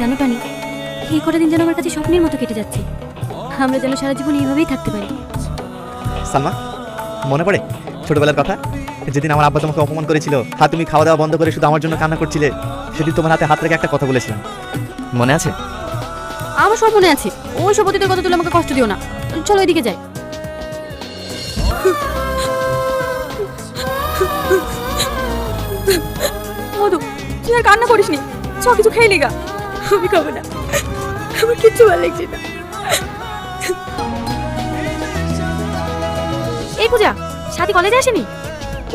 জানো টনি, এই কটা দিন যেন আমার কাছে স্বপ্নের মতো কেটে যাচ্ছে। আমরা যেন সারা জীবন এইভাবেই থাকতে পারি। সালমা, মনে পড়ে ছোটবেলার কথা? যেদিন আমার আব্বা তোমাকে অপমান করেছিল, তুমি খাওয়া দাওয়া বন্ধ করে শুধু আমার জন্য কান্না করছিলে। সেদিন তোমার হাতে হাত রেখে একটা কথা বলেছিলাম, মনে আছে? আমার সব মনে আছে। ওই সব অতীতের কথা তুলে আমাকে কষ্ট দিও না। চলো এদিকে যাই। মধু, তুই আর কান্না করিস নি। চ কিছু খেয়ে নিগা। আমি খাবো না, আমার কিচ্ছু ভালো লাগছে না। এই পূজা, সাথী কলেজে আসেনি?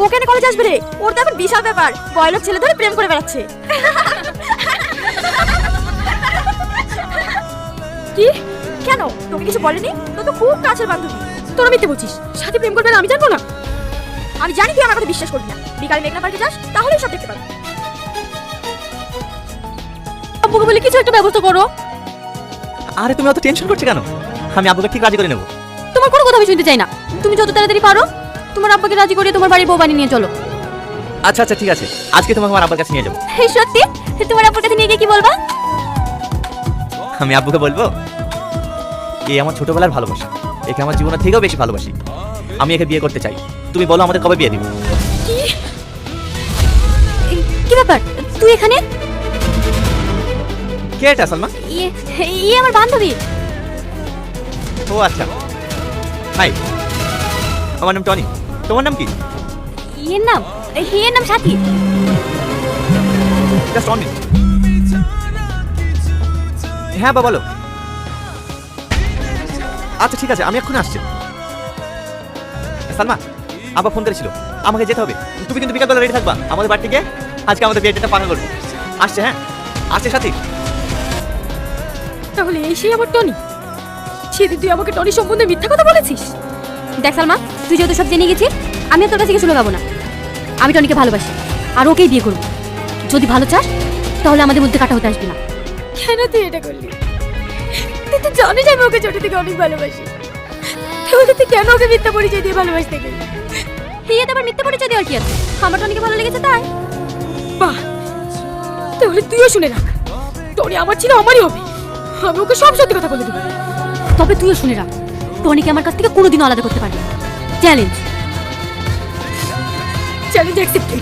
ও কেন কলেজে আসবে রে? ওর তো এখন বিশাল ব্যাপার, বয়লোক ছেলে ধরে প্রেম করে বেড়াচ্ছে। কি? কেন, তোকে কিছু বলেনি? তো তো খুব কাছের বান্ধবী। তোরা মিথ্যে বলছিস। সাথী প্রেম করবে না আমি জানবো না? আমি জানি তুই আমার কথা বিশ্বাস করবি না। বিকালে মেঘনা পার্কে যাস, তাহলেই সব দেখতে পাবি। আব্বুকে বলে কিছু একটা ব্যবস্থা করো। আরে তুমি অত টেনশন করছো কেন? আমি আব্বুকে ঠিক রাজি করে নেব। তোমার কোনো কথা আমি শুনতে চাই না। তুমি যত তাড়াতাড়ি পারো তোমার আব্বাকে রাজি করে তোমার বাড়ির বউ বানিয়ে নিয়ে চলো। আচ্ছা আচ্ছা ঠিক আছে, আজকে তোমাকে আমার আব্বার কাছে নিয়ে যাবো। এই সত্যি? তোমার আব্বার কাছে নিয়ে গিয়ে কি বলবা? আমি আব্বুকে বলবো, এই আমার ছোটবেলার ভালোবাসা, একে আমার জীবনের থেকেও বেশি ভালোবাসি। আমি একে বিয়ে করতে চাই। তুমি বলো আমাদের কবে বিয়ে দিবে? কি? কি ব্যাপার, তুই এখানে? কে এটা সালমা? ইয়ে আমার বান্ধবী। ও আচ্ছা, হাই, আমার নাম টনি। তোমার নাম কি? ইয়ের নাম সাথী। Just Tony. হ্যাঁ বাবা বলো। আচ্ছা ঠিক আছে, আমি এক্ষুনি আসছি। সালমা, আবার ফোন করেছিল, আমাকে যেতে হবে। তুমি কিন্তু বিকালবেলা রেডি থাকবা আমাদের বাড়ি থেকে। আজকে আমাদের বিয়েটা পালন করবো। আসছে, হ্যাঁ আসছে সাথী। তাহলে এই সেই আমার টনি। সেদিন তুই আমাকে টনি সম্বন্ধে মিথ্যা কথা বলেছিস। দেখ সালমা, তুই যেহেতু সব জেনে গেছিস, আমি তোর কাছে কিছু লুকাবো না। আমি টনিকে ভালোবাসি আর ওকেই বিয়ে করবো। যদি ভালো চাস তাহলে আমাদের মধ্যে কাটা হতে আসবি না। কেন তুই এটা করলি? তুই তো জানিস আমি ওকে ছোট থেকে অনেক ভালোবাসি। তাহলে তুই কেন ওকে মিথ্যা পরিচয় দিয়ে ভালোবাসতে গেলি? এই তো আবার মিথ্যা পরিচয় দেওয়ার কি আছে? আমার টনিকে ভালো লেগেছে তাই। বাহ, তাহলে তুইও শুনে রাখ, টনি আমার ছিল, আমারই হবে। আমি ওকে সব সত্যি কথা বলে দেবো। তবে তুইও শুনে রাখ, টনিকে আমার কাছ থেকে কোনোদিনও আলাদা করতে পারবি না। Challenge accepted.